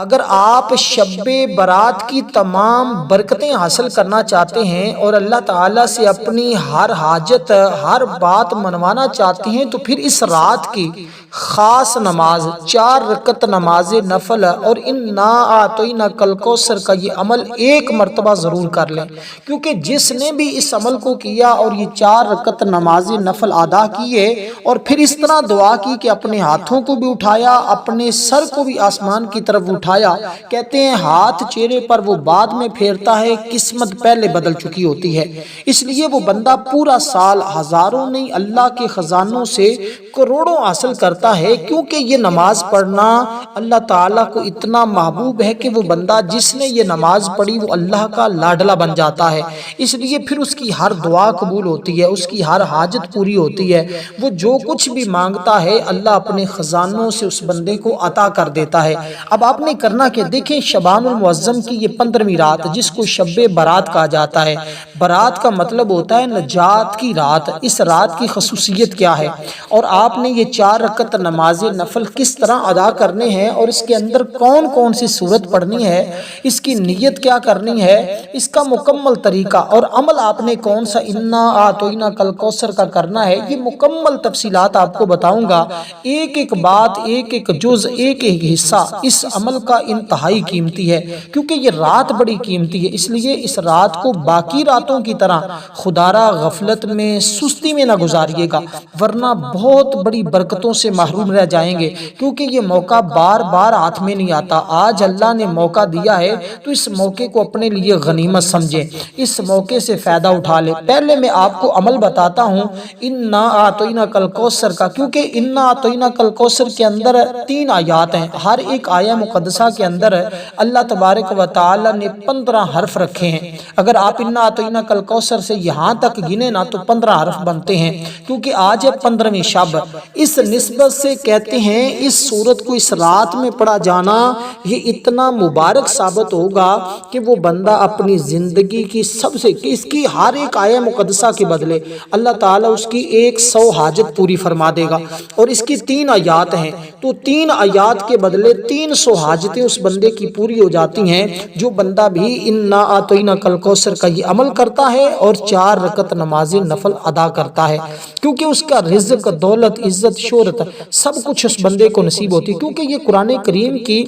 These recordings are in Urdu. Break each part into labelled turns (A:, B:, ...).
A: اگر آپ شب برات کی تمام برکتیں حاصل کرنا چاہتے ہیں اور اللہ تعالیٰ سے اپنی ہر حاجت ہر بات منوانا چاہتے ہیں تو پھر اس رات کی خاص نماز 4 رکعت نماز نفل اور انا اعطیناک الکوثر کا یہ عمل ایک مرتبہ ضرور کر لیں، کیونکہ جس نے بھی اس عمل کو کیا اور یہ 4 رکعت نماز نفل ادا کیے اور پھر اس طرح دعا کی کہ اپنے ہاتھوں کو بھی اٹھایا، اپنے سر کو بھی آسمان کی طرف اٹھایا، کہتے ہیں ہاتھ چہرے پر وہ بعد میں پھیرتا ہے، قسمت پہلے بدل چکی ہوتی ہے۔ اس لیے وہ بندہ پورا سال ہزاروں نہیں اللہ کے خزانوں سے کروڑوں حاصل کرتا ہے، کیونکہ یہ نماز پڑھنا اللہ تعالیٰ کو اتنا محبوب ہے کہ وہ بندہ جس نے یہ نماز پڑھی وہ اللہ کا لاڈلا بن جاتا ہے۔ اس لیے پھر اس کی ہر دعا قبول ہوتی ہے، اس کی ہر حاجت پوری ہوتی ہے، وہ جو کچھ بھی مانگتا ہے اللہ اپنے خزانوں سے اس بندے کو عطا کر دیتا ہے۔ اب آپ نے کرنا کہ دیکھیں شعبان المعظم کی یہ 15ویں رات جس کو شب برات کہا جاتا ہے، برات کا مطلب ہوتا ہے نجات کی رات۔ اس رات کی خصوصیت کیا ہے اور آپ نے یہ 4 رکعت نماز نفل کس طرح ادا کرنے ہیں اور اس کے اندر کون کون سی صورت پڑھنی ہے، اس کی نیت کیا کرنی ہے، اس کا مکمل طریقہ اور عمل آپ نے کون سا انا اعطیناک الکوثر کا کرنا ہے، یہ مکمل تفصیلات آپ کو بتاؤں گا۔ ایک ایک بات، ایک ایک جز، ایک ایک حصہ اس عمل کا انتہائی قیمتی ہے، کیونکہ یہ رات بڑی قیمتی ہے۔ اس لیے اس رات کو باقی راتوں کی طرح خدارہ غفلت میں سستی میں نہ گزاریے گا، ورنہ بہت بڑی برکتوں سے محروم رہ جائیں گے، کیونکہ یہ موقع بار بار ہاتھ میں نہیں آتا۔ آج اللہ نے موقع دیا ہے تو اس موقع کو اپنے لیے غنیمت سمجھیں، اس موقع سے فائدہ اٹھا لیں۔ پہلے میں آپ کو عمل بتاتا ہوں انا اعطیناک الکوثر کا، کیونکہ انا اعطیناک الکوثر کے اندر 3 آیات ہیں، ہر ایک آیہ مقدسہ کے اندر اللہ تبارک و تعالی نے 15 حرف رکھے ہیں۔ اگر آپ انا اعطیناک الکوثر سے یہاں تک گنے نا تو 15 حرف بنتے ہیں، کیونکہ آج ہے 15ویں شب۔ اس نسبت سے کہتے ہیں اس سورت کو اس رات میں پڑھا جانا یہ اتنا مبارک ثابت ہوگا کہ وہ بندہ اپنی زندگی کی سب سے اس کی ہر ایک آیہ مقدسہ کے بدلے اللہ تعالیٰ اس کی 100 حاجت پوری فرما دے گا۔ اور اس کی 3 آیات ہیں تو 3 آیات کے بدلے 300 حاجتیں اس بندے کی پوری ہو جاتی ہیں، جو بندہ بھی انا اعطیناک الکوثر کا یہ عمل کرتا ہے اور 4 رکعت نماز نفل ادا کرتا ہے، کیونکہ اس کا رزق، دولت، عزت، شہرت سب کچھ اس بندے کو نصیب ہوتی ہے، کیونکہ یہ قرآن کریم کی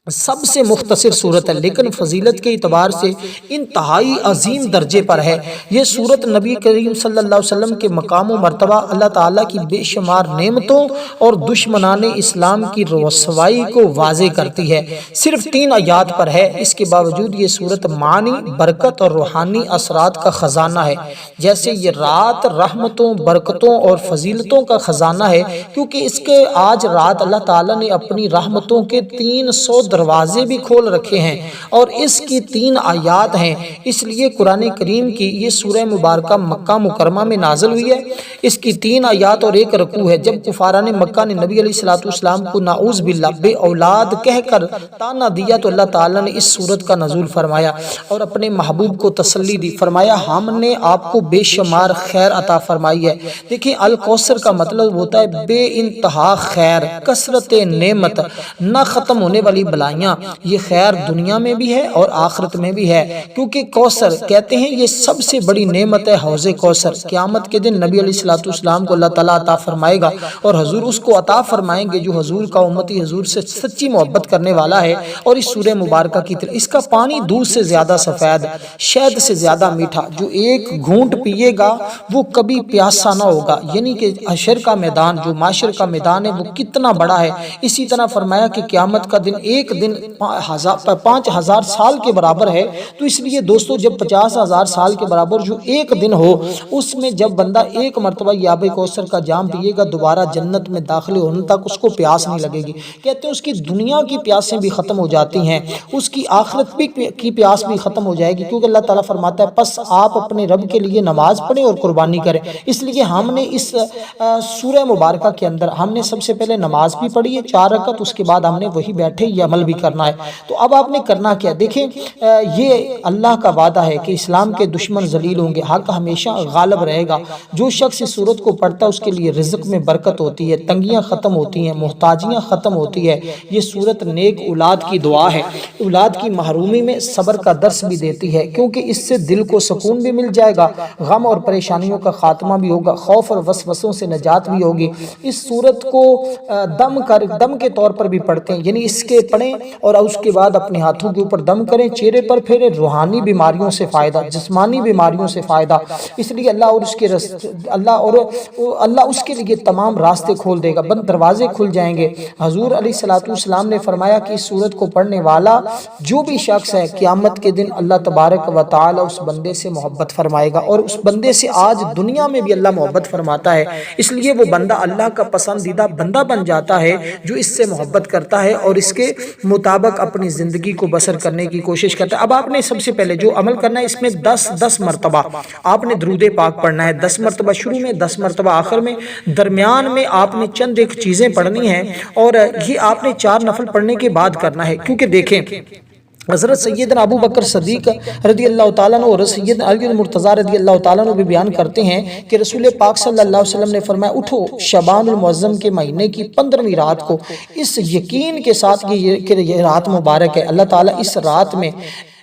A: سب سے مختصر صورت ہے لیکن فضیلت کے اعتبار سے انتہائی عظیم درجے پر ہے۔ یہ صورت نبی کریم صلی اللہ علیہ وسلم کے مقام و مرتبہ، اللہ تعالیٰ کی بے شمار نعمتوں اور دشمنان اسلام کی رسوائی کو واضح کرتی ہے۔ صرف 3 آیات پر ہے، اس کے باوجود یہ صورت معنی، برکت اور روحانی اثرات کا خزانہ ہے۔ جیسے یہ رات رحمتوں، برکتوں اور فضیلتوں کا خزانہ ہے، کیونکہ اس کے آج رات اللہ تعالیٰ نے اپنی رحمتوں کے 300 دروازے بھی کھول رکھے ہیں اور اس کی 3 آیات ہیں۔ اس لیے قرآن کریم کی یہ سورہ مبارکہ مکہ مکرمہ میں نازل ہوئی ہے۔ اس کی 3 آیات اور 1 رکوع ہے۔ جب کفاران مکہ نے نبی علیہ السلام کو نعوذ باللہ بے اولاد کہہ کر تانا دیا تو اللہ تعالیٰ نے اس سورت کا نزول فرمایا اور اپنے محبوب کو تسلی دی، فرمایا ہم نے آپ کو بے شمار خیر عطا فرمائی ہے۔ دیکھیں الکوثر کا مطلب ہوتا ہے بے انتہا خیر، کثرت نعمت، نہ ختم ہونے والی بلائیاں۔ یہ خیر دنیا میں بھی ہے اور آخرت میں بھی ہے، کیونکہ کوثر کہتے ہیں یہ سب سے بڑی نعمت ہے، حوض کوثر۔ قیامت کے دن نبی علیہ السلام کو اللہ تعالیٰ عطا فرمائے گا اور حضور اس کو عطا فرمائیں گے جو حضور کا امتی حضور سے سچی محبت کرنے والا ہے۔ اور اس سورہ مبارکہ کی طرح اس کا پانی دودھ سے زیادہ سفید، شہد سے زیادہ میٹھا، جو ایک گھونٹ پیے گا وہ کبھی پیاسا نہ ہوگا۔ یعنی کہ حشر کا میدان، جو معاشر کا میدان ہے وہ کتنا بڑا ہے۔ اسی طرح فرمایا کہ قیامت کا دن ایک دن 5000 سال کے برابر ہے، تو اس لیے دوستو جب 50,000 سال کے برابر جو ایک دن ہو، اس میں جب بندہ ایک مرتبہ آب کوثر کا جام پیے گا دوبارہ جنت میں داخل ہونے تک اس کو پیاس نہیں لگے گی۔ کہتے ہیں اس کی دنیا کی پیاسیں بھی ختم ہو جاتی ہیں، اس کی آخرت کی پیاس بھی ختم ہو جائے گی، کیونکہ اللہ تعالیٰ فرماتا ہے پس آپ اپنے رب کے لیے نماز پڑھیں اور قربانی کریں۔ اس لیے ہم نے اس سورہ مبارکہ کے اندر ہم نے سب سے پہلے نماز بھی پڑھی ہے 4 رکعت، اس کے بعد ہم نے وہی بیٹھے یہ عمل عمل بھی کرنا ہے۔ تو اب آپ نے کرنا کیا؟ دیکھیں یہ اللہ کا وعدہ ہے کہ اسلام کے دشمن ذلیل ہوں گے، حق ہمیشہ غالب رہے گا۔ جو شخص اس سورت کو پڑھتا ہے اس کے لیے رزق میں برکت ہوتی ہے، تنگیاں ختم ہوتی ہیں، محتاجیاں ختم ہوتی ہے۔ یہ سورت نیک اولاد کی دعا ہے، اولاد کی محرومی میں صبر کا درس بھی دیتی ہے، کیونکہ اس سے دل کو سکون بھی مل جائے گا، غم اور پریشانیوں کا خاتمہ بھی ہوگا، خوف اور وسوسوں سے نجات بھی ہوگی۔ اس سورت کو دم کے طور پر بھی پڑھتے ہیں، یعنی اس کے پڑھیں اور اس کے بعد اپنے ہاتھوں کے اوپر دم کریں، چہرے پر پھیریں، روحانی بیماریوں سے فائدہ، جسمانی بیماریوں سے فائدہ۔ اس لیے اللہ اس کے لیے تمام راستے کھول دے گا، بند دروازے کھل جائیں گے۔ حضور علیہ السلام نے فرمایا کہ اس سورت کو پڑھنے والا جو بھی شخص ہے، قیامت کے دن اللہ تبارک و تعالی اس بندے سے محبت فرمائے گا، اور اس بندے سے آج دنیا میں بھی اللہ محبت فرماتا ہے۔ اس لیے وہ بندہ اللہ کا پسندیدہ بندہ بن جاتا ہے جو اس سے محبت کرتا ہے اور اس کے مطابق اپنی زندگی کو بسر کرنے کی کوشش کرتا ہے۔ اب آپ نے سب سے پہلے جو عمل کرنا ہے، اس میں 10 مرتبہ آپ نے درود پاک پڑھنا ہے، 10 مرتبہ شروع میں، 10 مرتبہ آخر میں۔ درمیان میں آپ نے چند ایک چیزیں پڑھنی ہیں، اور یہ آپ نے 4 نفل پڑھنے کے بعد کرنا ہے، کیونکہ دیکھیں حضرت سیدنا ابو بکر صدیق رضی اللہ تعالیٰ عنہ اور سیدنا علی المرتضیٰ رضی اللہ تعالیٰ عنہ بھی بیان کرتے ہیں کہ رسول پاک صلی اللہ علیہ وسلم نے فرمایا، اٹھو شعبان المعظم کے مہینے کی 15ویں رات کو اس یقین کے ساتھ کہ یہ رات مبارک ہے، اللہ تعالیٰ اس رات میں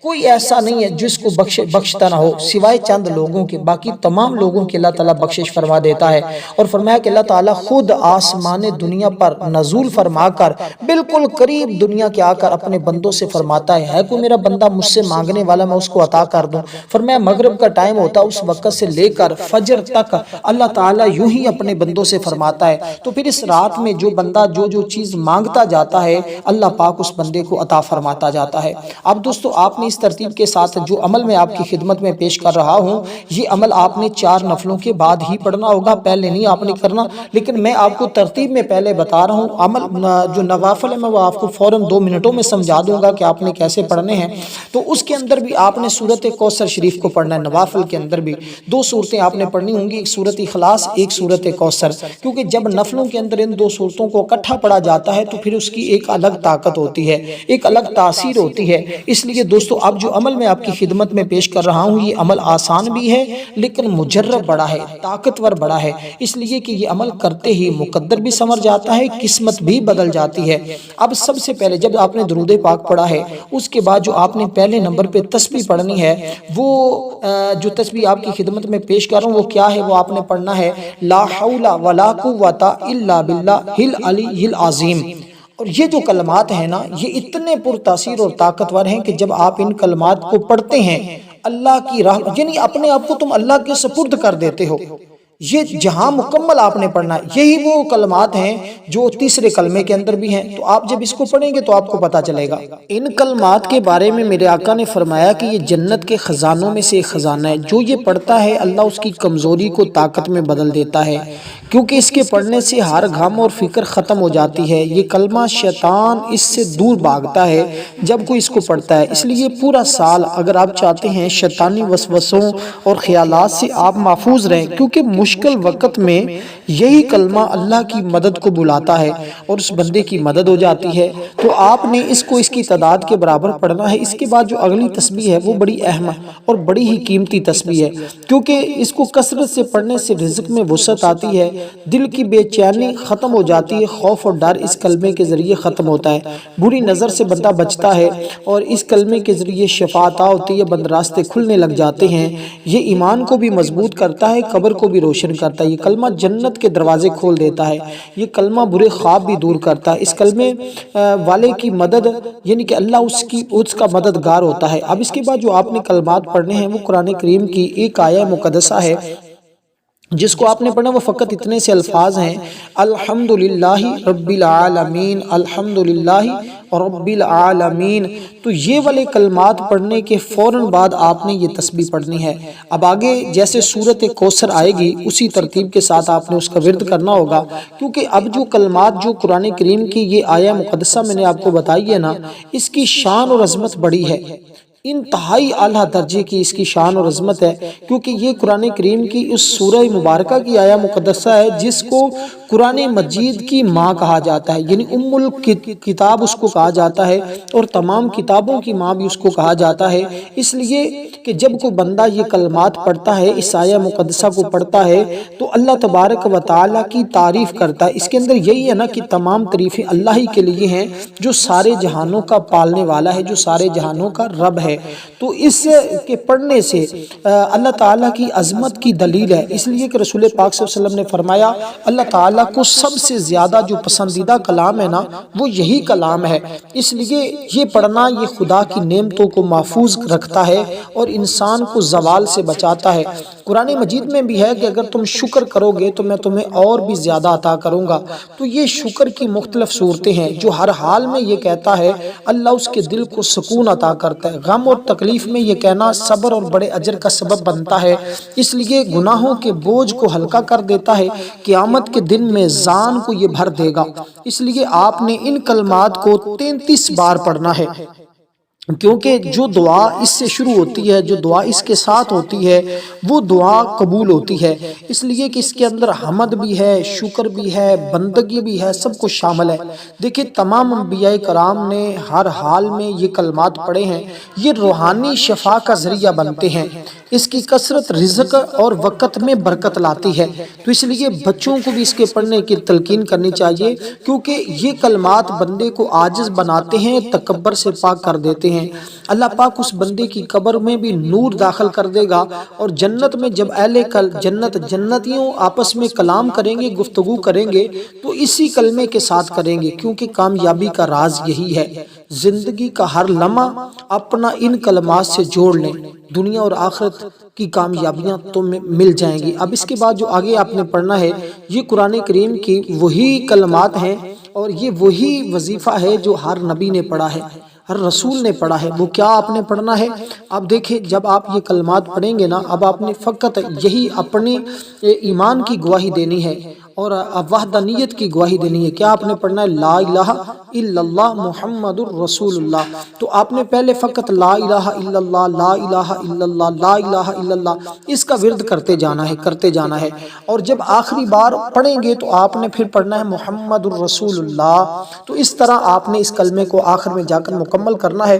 A: کوئی ایسا نہیں ہے جس کو بخشتا نہ ہو سوائے چند لوگوں کے، باقی تمام لوگوں کے اللہ تعالیٰ بخشش فرما دیتا ہے۔ اور فرمایا کہ اللہ تعالیٰ خود آسمان دنیا پر نزول فرما کر بالکل قریب دنیا کے آ کر اپنے بندوں سے فرماتا ہے کوئی میرا بندہ مجھ سے مانگنے والا میں اس کو عطا کر دوں۔ فرمایا مغرب کا ٹائم ہوتا اس وقت سے لے کر فجر تک اللہ تعالیٰ یوں ہی اپنے بندوں سے فرماتا ہے۔ تو پھر اس رات میں جو بندہ جو چیز مانگتا جاتا ہے، اللہ پاک اس بندے کو عطا فرماتا جاتا ہے۔ اب دوستو آپ نے اس ترتیب کے ساتھ جو عمل میں آپ کی خدمت میں پیش کر رہا ہوں، یہ عمل آپ نے 4 نفلوں کے بعد ہی پڑھنا ہوگا، پہلے نہیں آپ نے کرنا، لیکن میں آپ کو ترتیب میں پہلے بتا رہا ہوں۔ عمل جو نوافل ہے میں وہ آپ کو فوراً 2 منٹوں میں سمجھا دوں گا کہ آپ نے کیسے پڑھنے ہیں۔ تو اس کے اندر بھی آپ نے سورت کوثر شریف کو پڑھنا ہے، نوافل کے اندر بھی 2 صورتیں آپ نے پڑھنی ہوں گی، ایک سورت اخلاص، ایک سورت کوثر، کیونکہ جب نفلوں کے اندر ان 2 صورتوں کو اکٹھا پڑھا جاتا ہے تو پھر اس کی ایک الگ طاقت ہوتی ہے، ایک الگ تاثیر ہوتی ہے۔ اس لیے دوستو اب جو عمل میں آپ کی خدمت میں پیش کر رہا ہوں، یہ عمل آسان بھی ہے لیکن مجرب بڑا ہے، طاقتور بڑا ہے، اس لیے کہ یہ عمل کرتے ہی مقدر بھی سمر جاتا ہے، قسمت بھی بدل جاتی ہے۔ اب سب سے پہلے جب آپ نے درود پاک پڑھا ہے، اس کے بعد جو آپ نے پہلے نمبر پہ تسبیح پڑھنی ہے، وہ جو تسبیح آپ کی خدمت میں پیش کر رہا ہوں وہ کیا ہے؟ وہ آپ نے پڑھنا ہے لا حول ولا قوت الا باللہ العلی العظیم۔ اور یہ جو کلمات ہیں نا، یہ اتنے پر تاثیر اور طاقتور ہیں کہ جب آپ ان کلمات کو پڑھتے ہیں اللہ کی راہ، یعنی اپنے آپ کو تم اللہ کے سپرد کر دیتے ہو، یہ جہاں مکمل آپ نے پڑھنا ہے۔ یہی وہ کلمات ہیں جو تیسرے کلمے کے اندر بھی ہیں، تو آپ جب اس کو پڑھیں گے تو آپ کو پتہ چلے گا۔ ان کلمات کے بارے میں میرے آقا نے فرمایا کہ یہ جنت کے خزانوں میں سے ایک خزانہ ہے، جو یہ پڑھتا ہے اللہ اس کی کمزوری کو طاقت میں بدل دیتا ہے، کیونکہ اس کے پڑھنے سے ہر غم اور فکر ختم ہو جاتی ہے۔ یہ کلمہ شیطان اس سے دور بھاگتا ہے جب کوئی اس کو پڑھتا ہے۔ اس لیے پورا سال اگر آپ چاہتے ہیں شیطانی وسوسوں اور خیالات سے آپ محفوظ رہیں، کیونکہ مشکل وقت میں یہی کلمہ اللہ کی مدد کو بلاتا ہے اور اس بندے کی مدد ہو جاتی ہے، تو آپ نے اس کو اس کی تعداد کے برابر پڑھنا ہے۔ اس کے بعد جو اگلی تسبیح ہے وہ بڑی اہم اور بڑی ہی قیمتی تسبیح ہے، کیونکہ اس کو کثرت سے پڑھنے سے رزق میں وسعت آتی ہے، دل کی بے چینی ختم ہو جاتی ہے، خوف اور ڈر اس کلمے کے ذریعے ختم ہوتا ہے، بری نظر سے بندہ بچتا ہے، اور اس کلمے کے ذریعے شفا عطا ہوتی ہے، بند راستے کھلنے لگ جاتے ہیں۔ یہ ایمان کو بھی مضبوط کرتا ہے، قبر کو بھی روشن کرتا ہے۔ یہ کلمہ جنت کے دروازے کھول دیتا ہے، یہ کلمہ برے خواب بھی دور کرتا ہے۔ اس کلمے والے کی مدد، یعنی کہ اللہ اس کا مددگار ہوتا ہے۔ اب اس کے بعد جو آپ نے کلمات پڑھنے ہیں وہ قرآن کریم کی ایک آیہ مقدسہ ہے جس کو آپ نے پڑھنا، وہ فقط اتنے سے الفاظ ہیں، الحمدللہ رب العالمین، الحمدللہ رب العالمین۔ تو یہ والے کلمات پڑھنے کے فوراً بعد آپ نے یہ تسبیح پڑھنی ہے۔ اب آگے جیسے سورت کوثر آئے گی اسی ترتیب کے ساتھ آپ نے اس کا ورد کرنا ہوگا، کیونکہ اب جو کلمات جو قرآن کریم کی یہ آیہ مقدسہ میں نے آپ کو بتائی ہے نا، اس کی شان اور عظمت بڑی ہے۔ انتہائی اعلیٰ درجے کی اس کی شان اور عظمت ہے، کیونکہ یہ قرآن کریم کی اس سورہ مبارکہ کی آیہ مقدسہ ہے جس کو قرآن مجید کی ماں کہا جاتا ہے، یعنی ام الکتاب اس کو کہا جاتا ہے، اور تمام کتابوں کی ماں بھی اس کو کہا جاتا ہے۔ اس لیے کہ جب کوئی بندہ یہ کلمات پڑھتا ہے، اس آیہ مقدسہ کو پڑھتا ہے، تو اللہ تبارک و تعالیٰ کی تعریف کرتا ہے۔ اس کے اندر یہی ہے نا کہ تمام تعریفیں اللہ ہی کے لیے ہیں، جو سارے جہانوں کا پالنے والا ہے، جو سارے جہانوں کا رب ہے۔ تو اس کے پڑھنے سے اللہ تعالیٰ کی عظمت کی دلیل ہے، اس لیے کہ رسول پاک صلی اللہ علیہ وسلم نے فرمایا اللہ تعالیٰ کو سب سے زیادہ جو پسندیدہ کلام ہے نا وہ یہی کلام ہے۔ اس لیے یہ پڑھنا یہ خدا کی نعمتوں کو محفوظ رکھتا ہے اور انسان کو زوال سے بچاتا ہے۔ قرآن مجید میں بھی ہے کہ اگر تم شکر کرو گے تو میں تمہیں اور بھی زیادہ عطا کروں گا۔ تو یہ شکر کی مختلف صورتیں ہیں، جو ہر حال میں یہ کہتا ہے اللہ اس کے دل کو سکون عطا کرتا ہے۔ غم اور تکلیف میں یہ کہنا صبر اور بڑے اجر کا سبب بنتا ہے، اس لیے گناہوں کے بوجھ کو ہلکا کر دیتا ہے، قیامت کے دن میزان کو یہ بھر دے گا۔ اس لیے آپ نے ان کلمات کو 33 بار پڑھنا ہے، کیونکہ جو دعا اس سے شروع ہوتی ہے، جو دعا اس کے ساتھ ہوتی ہے، وہ دعا قبول ہوتی ہے۔ اس لیے کہ اس کے اندر حمد بھی ہے، شکر بھی ہے، بندگی بھی ہے، سب کچھ شامل ہے۔ دیکھیں تمام انبیاء کرام نے ہر حال میں یہ کلمات پڑھے ہیں، یہ روحانی شفا کا ذریعہ بنتے ہیں۔ اس کی کثرت رزق اور وقت میں برکت لاتی ہے، تو اس لیے بچوں کو بھی اس کے پڑھنے کی تلقین کرنی چاہیے، کیونکہ یہ کلمات بندے کو عاجز بناتے ہیں، تکبر سے پاک کر دیتے ہیں۔ اللہ پاک اس بندے کی قبر میں بھی نور داخل کر دے گا، اور جنت میں جب اہل جنتیوں آپس میں کلام کریں گے، گفتگو کریں گے، تو اسی کلمے کے ساتھ کریں گے، کیونکہ کامیابی کا راز یہی ہے۔ زندگی کا ہر لمحہ اپنا ان کلمات سے جوڑ لیں، دنیا اور آخرت کی کامیابیاں تمہیں مل جائیں گی۔ اب اس کے بعد جو آگے آپ نے پڑھنا ہے، یہ قرآن کریم کی وہی کلمات ہیں، اور یہ وہی وظیفہ ہے جو ہر نبی نے پڑھا ہے، ہر رسول نے پڑھا ہے۔ وہ کیا آپ نے پڑھنا ہے؟ اب دیکھیں جب آپ یہ کلمات پڑھیں گے نا، اب آپ نے فقط یہی اپنے ایمان کی گواہی دینی ہے اور وحدانیت کی گواہی دینی ہے۔ کیا آپ نے پڑھنا ہے؟ لا الہ الا اللہ محمد الرسول اللہ۔ تو آپ نے پہلے فقط لا الہ الا اللہ، لا الہ الا اللہ، لا الہ الا اللہ، اس کا ورد کرتے جانا ہے، اور جب آخری بار پڑھیں گے تو آپ نے پھر پڑھنا ہے محمد الرسول اللہ۔ تو اس طرح آپ نے اس کلمے کو آخر میں جا کر مکمل کرنا ہے،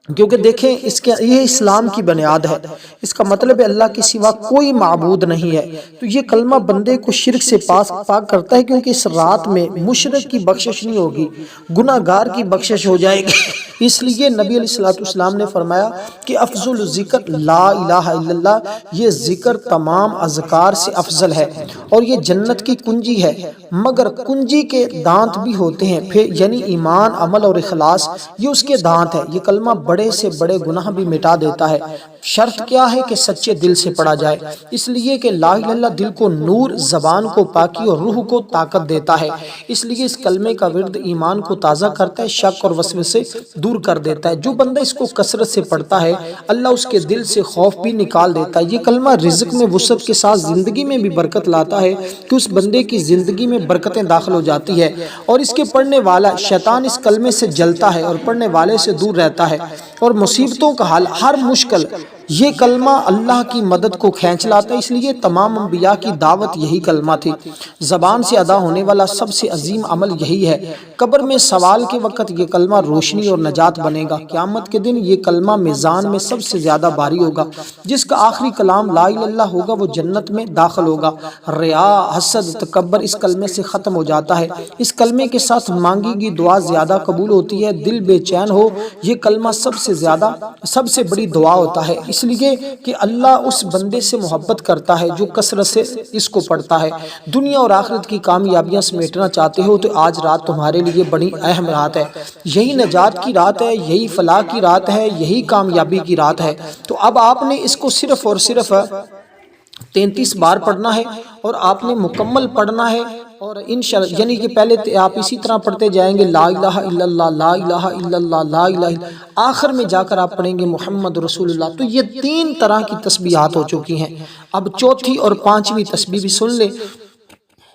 A: کیونکہ دیکھیں یہ اسلام کی بنیاد ہے۔ اس کا مطلب ہے اللہ کے سوا کوئی معبود نہیں ہے۔ تو یہ کلمہ بندے کو شرک سے پاک کرتا ہے، کیونکہ اس رات میں مشرک کی بخشش نہیں ہوگی، گناہ گار کی بخشش ہو جائے گی۔ اس لیے نبی علیہ السلام نے فرمایا کہ افضل ذکر لا الہ الا اللہ، یہ ذکر تمام اذکار سے افضل ہے، اور یہ جنت کی کنجی ہے، مگر کنجی کے دانت بھی ہوتے ہیں، پھر یعنی ایمان، عمل اور اخلاص، یہ اس کے دانت ہے۔ یہ کلمہ بڑے سے بڑے گناہ بھی مٹا دیتا ہے۔ شرط کیا ہے کہ سچے دل سے پڑھا جائے، اس لیے کہ لا الہ الا اللہ دل کو نور، زبان کو پاکی اور روح کو طاقت دیتا ہے۔ اس لیے اس کلمے کا ورد ایمان کو تازہ کرتا ہے، شک اور وسوسے دور کر دیتا ہے۔ جو بندہ اس کو کثرت سے پڑھتا ہے، اللہ اس کے دل سے خوف بھی نکال دیتا ہے۔ یہ کلمہ رزق میں وسعت کے ساتھ زندگی میں بھی برکت لاتا ہے، کہ اس بندے کی زندگی میں برکتیں داخل ہو جاتی ہے، اور اس کے پڑھنے والا شیطان اس کلمے سے جلتا ہے اور پڑھنے والے سے دور رہتا ہے، اور مصیبتوں کا حل، ہر مشکل، یہ کلمہ اللہ کی مدد کو کھینچ لاتا ہے۔ اس لیے تمام انبیاء کی دعوت یہی کلمہ تھی۔ زبان سے ادا ہونے والا سب سے عظیم عمل یہی ہے۔ قبر میں سوال کے وقت یہ کلمہ روشنی اور نجات بنے گا۔ قیامت کے دن یہ کلمہ میزان میں سب سے زیادہ بھاری ہوگا۔ جس کا آخری کلام لا الہ الا اللہ ہوگا وہ جنت میں داخل ہوگا۔ ریا، حسد، تکبر اس کلمے سے ختم ہو جاتا ہے۔ اس کلمے کے ساتھ مانگی گئی دعا زیادہ قبول ہوتی ہے۔ دل بے چین ہو، یہ کلمہ سب سے بڑی دعا ہوتا ہے، اس لیے کہ اللہ اس بندے سے محبت کرتا ہے جو کثرت سے اس کو پڑھتا ہے۔ دنیا اور آخرت کی کامیابیاں سمیٹنا چاہتے ہو تو آج رات تمہارے لیے بڑی اہم رات ہے۔ یہی نجات کی رات ہے، یہی فلاح کی رات ہے، یہی کامیابی کی رات ہے۔ تو اب آپ نے اس کو صرف اور صرف 33 بار پڑھنا ہے، اور آپ نے مکمل پڑھنا ہے، اور انشاءاللہ یعنی کہ پہلے آپ اسی طرح پڑھتے جائیں گے لا الہ الا اللہ، لا الہ الا اللہ، لا الہ الا، آخر میں جا کر آپ پڑھیں گے محمد رسول اللہ۔ تو یہ 3 طرح کی تسبیحات ہو چکی ہیں۔ اب چوتھی اور 5ویں تسبیح بھی سن لیں،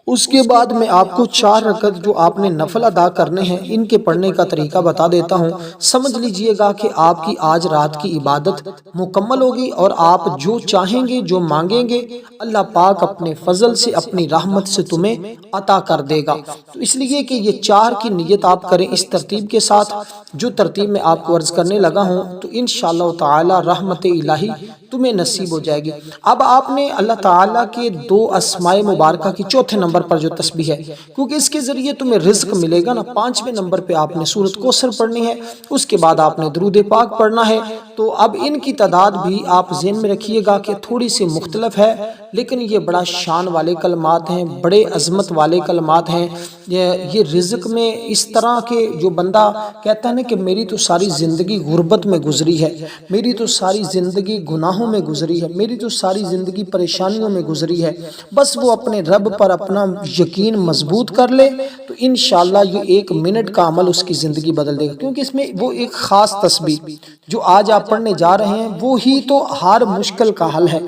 A: اس کے بعد میں آپ کو 4 رکعت جو آپ نے نفل ادا کرنے ہیں ان کے پڑھنے کا طریقہ بتا دیتا ہوں۔ سمجھ لیجئے گا کہ آپ کی آج رات کی عبادت مکمل ہوگی اور آپ جو چاہیں گے جو مانگیں گے اللہ پاک اپنے فضل سے اپنی رحمت سے تمہیں عطا کر دے گا۔ تو اس لیے کہ یہ 4 کی نیت آپ کریں اس ترتیب کے ساتھ جو ترتیب میں آپ کو عرض کرنے لگا ہوں، تو انشاءاللہ تعالی رحمت الہی تمہیں نصیب ہو جائے گی۔ اب آپ نے اللہ تعالیٰ کے 2 اسماء مبارکہ کی چوتھے نمبر پر جو تسبیح ہے، کیونکہ اس کے ذریعے تمہیں رزق ملے گا نا، 5ویں نمبر پہ آپ نے سورۃ کوثر پڑھنی ہے، اس کے بعد آپ نے درود پاک پڑھنا ہے۔ تو اب ان کی تعداد بھی آپ ذہن میں رکھیے گا کہ تھوڑی سی مختلف ہے، لیکن یہ بڑا شان والے کلمات ہیں، بڑے عظمت والے کلمات ہیں۔ یہ رزق میں اس طرح کے جو بندہ کہتا ہے نا کہ میری تو ساری زندگی غربت میں گزری ہے، میری تو ساری زندگی گناہوں میں گزری ہے، میری تو ساری زندگی پریشانیوں میں گزری ہے، بس وہ اپنے رب پر اپنا یقین مضبوط کر لے تو انشاءاللہ یہ 1 منٹ کا عمل اس کی زندگی بدل دے گا، کیونکہ اس میں وہ ایک خاص تسبیح جو آج آپ پڑھنے جا رہے ہیں وہی تو ہر مشکل کا حل ہے۔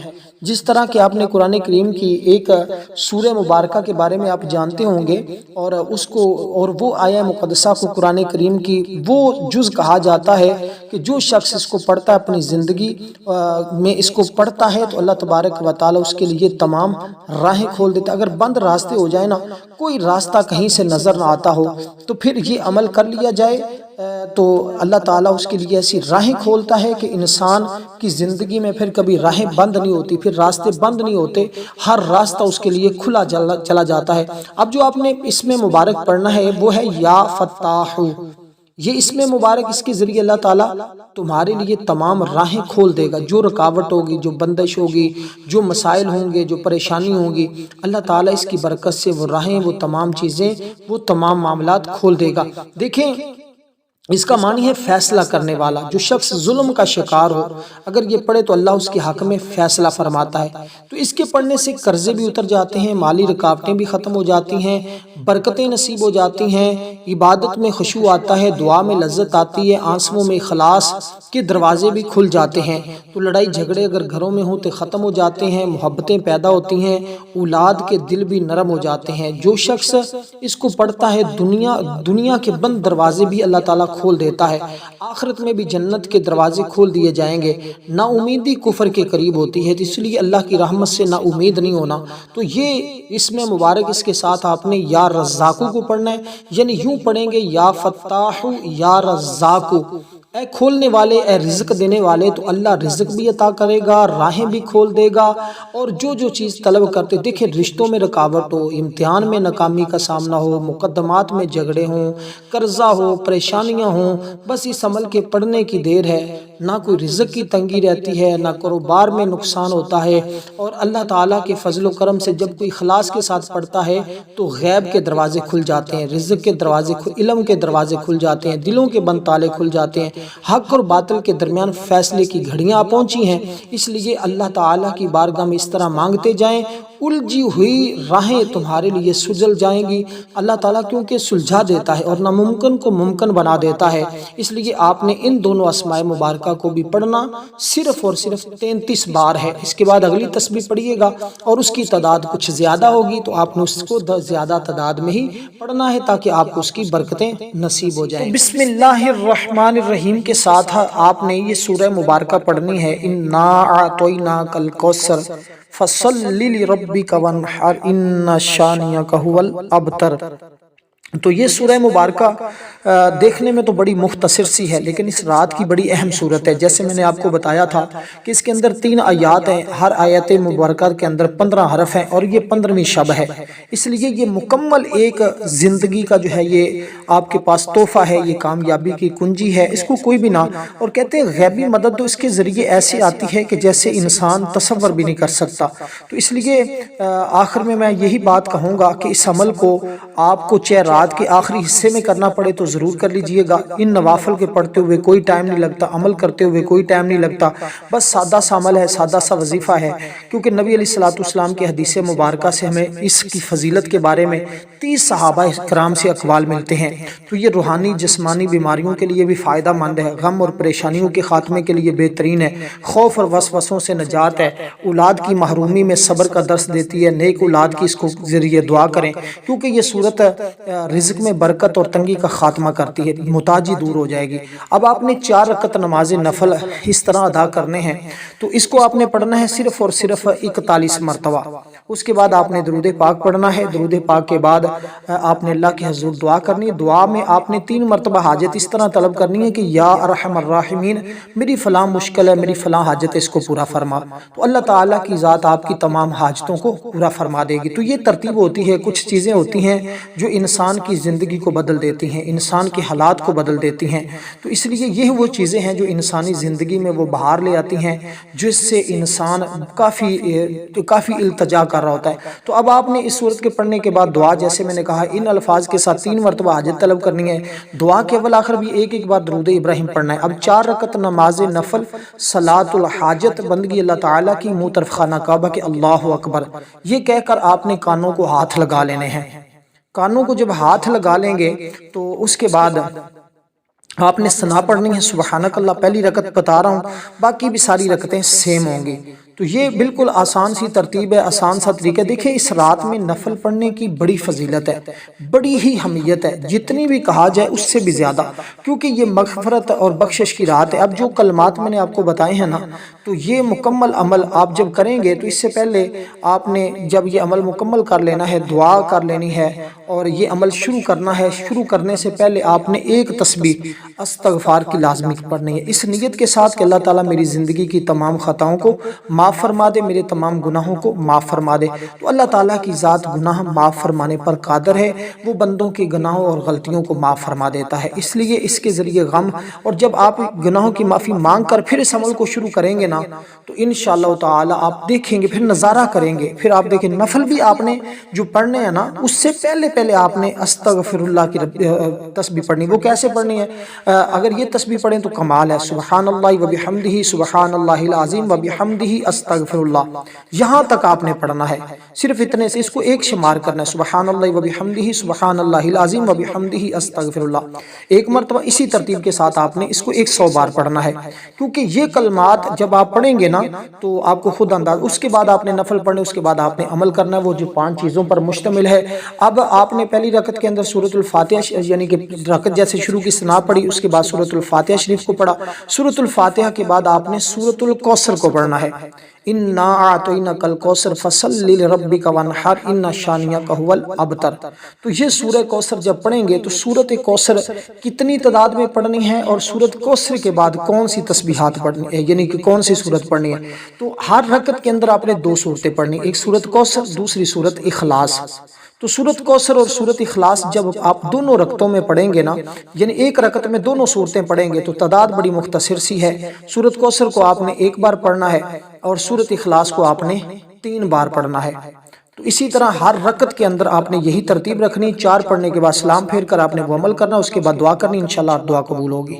A: جس طرح کہ آپ نے قرآن کریم کی ایک سورہ مبارکہ کے بارے میں آپ جانتے ہوں گے، اور اس کو اور وہ آیہ مقدسہ کو قرآن کریم کی وہ جز کہا جاتا ہے کہ جو شخص اس کو پڑھتا ہے اپنی زندگی میں اس کو پڑھتا ہے تو اللہ تبارک و تعالی اس کے لیے تمام راہیں کھول دیتا ہے۔ اگر بند راستے ہو جائے نا، کوئی راستہ کہیں سے نظر نہ آتا ہو، تو پھر یہ عمل کر لیا جائے تو اللہ تعالیٰ اس کے لیے ایسی راہیں کھولتا ہے کہ انسان کی زندگی میں پھر کبھی راہیں بند نہیں ہوتی، پھر راستے بند نہیں ہوتے، ہر راستہ اس کے لیے کھلا چلا جاتا ہے۔ اب جو آپ نے اسم مبارک پڑھنا ہے وہ ہے یا فتاح۔ یہ اسم مبارک، اس کے ذریعے اللہ تعالیٰ تمہارے لیے تمام راہیں کھول دے گا، جو رکاوٹ ہوگی، جو بندش ہوگی، جو مسائل ہوں گے، جو پریشانی ہوں گی، اللہ تعالیٰ اس کی برکت سے وہ راہیں، وہ تمام چیزیں، وہ تمام معاملات کھول دے گا۔ دیکھیں اس کا معنی ہے فیصلہ کرنے والا۔ جو شخص ظلم کا شکار ہو اگر یہ پڑھے تو اللہ اس کے حق میں فیصلہ فرماتا ہے۔ تو اس کے پڑھنے سے قرضے بھی اتر جاتے ہیں، مالی رکاوٹیں بھی ختم ہو جاتی ہیں، برکتیں نصیب ہو جاتی ہیں، عبادت میں خشوع آتا ہے، دعا میں لذت آتی ہے، آنسوؤں میں اخلاص کے دروازے بھی کھل جاتے ہیں۔ تو لڑائی جھگڑے اگر گھروں میں ہوں تو ختم ہو جاتے ہیں، محبتیں پیدا ہوتی ہیں، اولاد کے دل بھی نرم ہو جاتے ہیں۔ جو شخص اس کو پڑھتا ہے دنیا کے بند دروازے بھی اللہ تعالیٰ کھول دیتا ہے، آخرت میں بھی جنت کے دروازے کھول دیے جائیں گے۔ نا امیدی کفر کے قریب ہوتی ہے، اس لیے اللہ کی رحمت سے نا امید نہیں ہونا۔ تو یہ اسم مبارک، اس کے ساتھ آپ نے یا رزاقو کو پڑھنا ہے، یعنی یوں پڑھیں گے یا فتاح یا رزاقو، اے کھولنے والے، اے رزق دینے والے۔ تو اللہ رزق بھی عطا کرے گا، راہیں بھی کھول دے گا، اور جو چیز طلب کرتے، دیکھیں رشتوں میں رکاوٹ ہو، امتحان میں ناکامی کا سامنا ہو، مقدمات میں جھگڑے ہوں، قرضہ ہو، پریشانیاں ہوں، بس اس عمل کے پڑھنے کی دیر ہے، نہ کوئی رزق کی تنگی رہتی ہے، نہ کاروبار میں نقصان ہوتا ہے۔ اور اللہ تعالیٰ کے فضل و کرم سے جب کوئی اخلاص کے ساتھ پڑھتا ہے تو غیب کے دروازے کھل جاتے ہیں، رزق کے دروازے، علم کے دروازے کھل جاتے ہیں، دلوں کے بند تالے کھل جاتے ہیں، حق اور باطل کے درمیان فیصلے کی گھڑیاں پہنچی ہیں۔ اس لیے اللہ تعالیٰ کی بارگاہ میں اس طرح مانگتے جائیں، الجھی ہوئی راہیں تمہارے لیے سجل جائیں گی۔ اللہ تعالیٰ کیونکہ سلجھا دیتا ہے اور ناممکن کو ممکن بنا دیتا ہے، اس لیے آپ نے ان دونوں اسماء مبارکہ کو بھی پڑھنا صرف اور صرف 33 بار ہے۔ اس کے بعد اگلی تسبیح پڑھیے گا اور اس کی تعداد کچھ زیادہ ہوگی، تو آپ نے اس کو زیادہ تعداد میں ہی پڑھنا ہے تاکہ آپ کو اس کی برکتیں نصیب ہو جائیں۔ بسم اللہ الرحمن الرحیم کے ساتھ آپ نے یہ سورہ مبارکہ پڑھنی ہے، انا اعطیناک الکوثر فصلی لربک وانحر ان شانئک ھو الابتر۔ تو یہ سورہ مبارکہ دیکھنے میں تو بڑی مختصر سی ہے، لیکن اس رات کی بڑی اہم صورت ہے۔ جیسے میں نے آپ کو بتایا تھا کہ اس کے اندر 3 آیات ہیں، ہر آیت مبارکہ کے اندر 15 حرف ہیں، اور یہ 15ویں شب ہے، اس لیے یہ مکمل ایک زندگی کا جو ہے یہ آپ کے پاس تحفہ ہے، یہ کامیابی کی کنجی ہے، اس کو کوئی بھی نہ، اور کہتے ہیں غیبی مدد تو اس کے ذریعے ایسی آتی ہے کہ جیسے انسان تصور بھی نہیں کر سکتا۔ تو اس لیے آخر میں یہی بات کہوں گا کہ اس عمل کو آپ کو چاہے رات کے آخری حصے میں کرنا پڑے تو ضرور کر لیجئے گا۔ ان نوافل کے پڑھتے ہوئے کوئی ٹائم نہیں لگتا، عمل کرتے ہوئے کوئی ٹائم نہیں لگتا، بس سادہ سا عمل ہے، سادہ سا وظیفہ ہے، کیونکہ نبی علیہ السلام کی حدیث مبارکہ سے ہمیں اس کی فضیلت کے بارے میں 30 صحابہ کرام سے اقوال ملتے ہیں۔ تو یہ روحانی جسمانی بیماریوں کے لیے بھی فائدہ مند ہے، غم اور پریشانیوں کے خاتمے کے لیے بہترین ہے، خوف اور وسوسوں سے نجات ہے، اولاد کی محرومی میں صبر کا درس دیتی ہے، نیک اولاد کی اس کو ذریعے دعا کریں، کیونکہ یہ صورت رزق میں برکت اور تنگی کا خاتمہ کرتی ہے، محتاجی دور ہو جائے گی۔ اب آپ نے 4 رکعت نماز نفل اس طرح ادا کرنے ہیں، تو اس کو آپ نے پڑھنا ہے صرف اور صرف 41 مرتبہ۔ اس کے بعد آپ نے درود پاک پڑھنا ہے، درود پاک کے بعد آپ نے اللہ کے حضور دعا کرنی ہے۔ دعا میں آپ نے 3 مرتبہ حاجت اس طرح طلب کرنی ہے کہ یا ارحم الراحمین، میری فلاں مشکل ہے، میری فلاں حاجت ہے، اس کو پورا فرما، تو اللہ تعالیٰ کی ذات آپ کی تمام حاجتوں کو پورا فرما دے گی۔ تو یہ ترتیب ہوتی ہے، کچھ چیزیں ہوتی ہیں جو انسان کی زندگی کو بدل دیتی ہیں، انسان کے حالات کو بدل دیتی ہیں، تو اس لیے یہ وہ چیزیں ہیں جو انسانی زندگی میں وہ بہار لے آتی ہیں، جس سے انسان کافی التجا کر رہا ہوتا ہے۔ تو اب آپ نے اس صورت کے پڑھنے کے بعد دعا، جیسے میں نے کہا، ان الفاظ کے ساتھ 3 مرتبہ حاجت طلب کرنی ہے، دعا کے اول آخر بھی ایک بار درود ابراہیم پڑھنا ہے۔ اب 4 رکعت نماز نفل صلاۃ الحاجت بندگی اللہ تعالیٰ کی، منہ طرف خانہ کعبہ کے اللہ اکبر یہ کہہ کر آپ نے کانوں کو ہاتھ لگا لینے ہیں۔ کانوں کو جب ہاتھ لگا لیں گے تو اس کے بعد آپ نے ثنا پڑھنی ہے، سبحانک اللہ، پہلی رکعت بتا رہا ہوں، باقی بھی ساری رکعتیں سیم ہوں گی۔ تو یہ بالکل آسان سی ترتیب ہے، آسان سا طریقہ ہے۔ دیکھیں اس رات میں نفل پڑھنے کی بڑی فضیلت ہے، بڑی ہی اہمیت ہے، جتنی بھی کہا جائے اس سے بھی زیادہ، کیونکہ یہ مغفرت اور بخشش کی رات ہے۔ اب جو کلمات میں نے آپ کو بتائے ہیں نا، تو یہ مکمل عمل آپ جب کریں گے تو اس سے پہلے آپ نے جب یہ عمل مکمل کر لینا ہے، دعا کر لینی ہے، اور یہ عمل شروع کرنا ہے۔ شروع کرنے سے پہلے آپ نے ایک تسبیح استغفار کی لازمی پڑھنی ہے، اس نیت کے ساتھ کہ اللہ تعالیٰ میری زندگی کی تمام خطاؤں کو معاف فرما دے، میرے تمام گناہوں کو معاف فرما دے۔ تو اللہ تعالیٰ کی ذات گناہ معاف فرمانے پر قادر ہے، وہ بندوں کے گناہوں اور غلطیوں کو معاف فرما دیتا ہے، اس لیے اس کے ذریعے غم، اور جب آپ گناہوں کی معافی مانگ کر پھر اس عمل کو شروع کریں گے نا، تو انشاءاللہ تعالیٰ آپ دیکھیں گے، پھر نظارہ کریں گے، پھر آپ دیکھیں نفل بھی آپ نے جو پڑھنے ہیں نا، اس سے پہلے آپ نے استغفر اللہ کی تسبیح پڑھنی۔ وہ کیسے پڑھنی ہے؟ اگر یہ تسبیح پڑھیں تو کمال ہے، سبحان اللہ و بحمدہ، سبحان اللہ العظیم و بحمدہ، استغفر اللہ، یہاں تک آپ نے پڑھنا ہے، صرف اتنے سے اس کو ایک شمار کرنا ہے، سبحان اللہ و بحمدہ، سبحان اللہ العظیم و بحمدہ، استغفر اللہ، ایک مرتبہ اسی ترتیب کے ساتھ آپ نے اس کو 100 بار پڑھنا ہے، کیونکہ یہ کلمات جب آپ پڑھیں گے نا تو آپ کو خود انداز، اس کے بعد آپ نے نفل پڑھنے، اس کے بعد آپ نے عمل کرنا ہے، وہ جو 5 چیزوں پر مشتمل ہے۔ اب آپ نے پہلی رکعت کے اندر سورۃ الفاتحہ، یعنی کہ رکعت جیسے شروع کی ثنا پڑھی، اس کے بعد سورۃ الفاتحہ شریف کو پڑھا، سورۃ الفاتحہ کے بعد آپ نے سورۃ الکوثر کو پڑھنا ہے، انا اعطیناک الکوثر فصلی لربک وانحر ان شانئک هو الابتر۔ تو یہ سورہ کوثر جب پڑھیں گے تو سورۃ کوثر کتنی تعداد میں پڑھنی ہے، اور سورۃ کوثر کے بعد کون سی تسبیحات پڑھنی ہے، یعنی کہ کون سی سورت پڑھنی ہے، تو ہر رکعت کے اندر آپ نے 2 سورتیں پڑھنی، ایک سورۃ کوثر، دوسری سورۃ اخلاص۔ تو سورۃ کوثر اور سورۃ اخلاص جب آپ دونوں رکعتوں میں پڑھیں گے نا، یعنی ایک رکعت میں دونوں صورتیں پڑھیں گے تو تعداد بڑی مختصر سی ہے۔ سورۃ کوثر کو آپ نے 1 بار پڑھنا ہے، اور سورۃ اخلاص کو آپ نے 3 بار پڑھنا ہے۔ تو اسی طرح ہر رکعت کے اندر آپ نے یہی ترتیب رکھنی، 4 پڑھنے کے بعد سلام پھیر کر آپ نے وہ عمل کرنا، اس کے بعد دعا کرنی، انشاءاللہ دعا قبول ہوگی۔